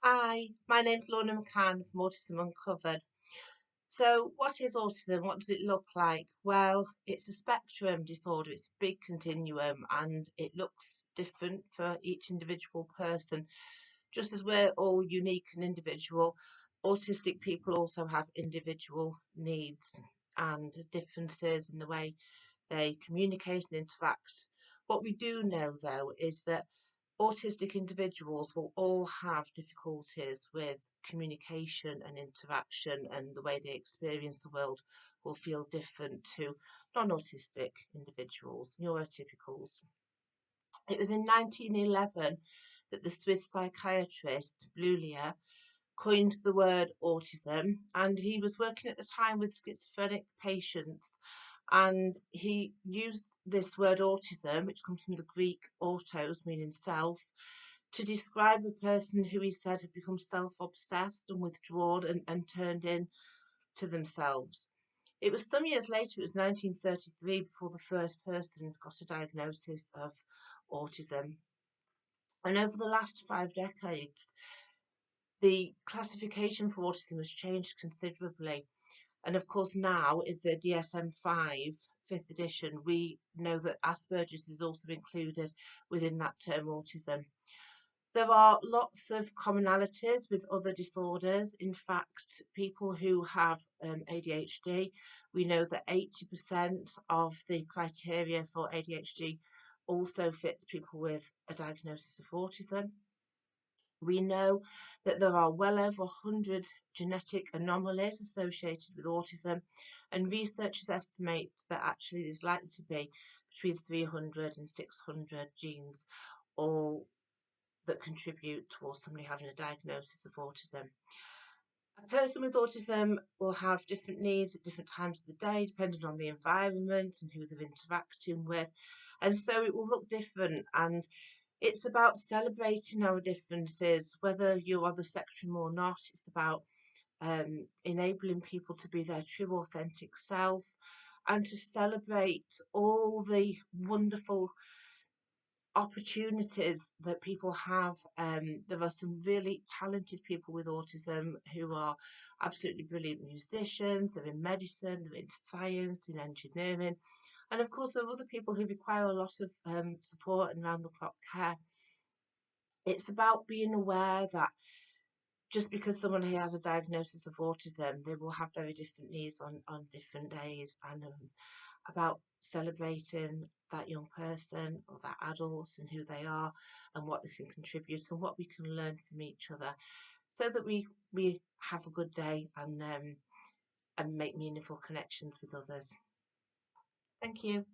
Hi, my name's Lorna McCann from Autism Uncovered. So, what is autism? What does it look like? Well, it's a spectrum disorder, it's a big continuum, and it looks different for each individual person. Just as we're all unique and individual, autistic people also have individual needs and differences in the way they communicate and interact. What we do know, though, is that autistic individuals will all have difficulties with communication and interaction, and the way they experience the world will feel different to non-autistic individuals, neurotypicals. It was in 1911 that the Swiss psychiatrist Bleuler coined the word autism, and he was working at the time with schizophrenic patients, and he used this word autism, which comes from the Greek autos, meaning self, to describe a person who he said had become self-obsessed and withdrawn and turned in to themselves. It was some years later, it was 1933, before the first person got a diagnosis of autism. And over the last 5 decades, the classification for autism has changed considerably. And of course, now is the DSM-5 fifth edition. We know that Asperger's is also included within that term autism. There are lots of commonalities with other disorders. In fact, people who have ADHD, we know that 80% of the criteria for ADHD also fits people with a diagnosis of autism. We know that there are well over 100 genetic anomalies associated with autism, and researchers estimate that actually there's likely to be between 300 and 600 genes, all that contribute towards somebody having a diagnosis of autism. A person with autism will have different needs at different times of the day, depending on the environment and who they're interacting with, and so it will look different. And it's about celebrating our differences, whether you're on the spectrum or not. It's about enabling people to be their true, authentic self, and to celebrate all the wonderful opportunities that people have. There are some really talented people with autism who are absolutely brilliant musicians. They're in medicine, they're in science, in engineering, and of course there are other people who require a lot of support and round the clock care. It's about being aware that just because someone who has a diagnosis of autism, they will have very different needs on different days, and about celebrating that young person or that adult and who they are and what they can contribute and what we can learn from each other, so that we have a good day and make meaningful connections with others. Thank you.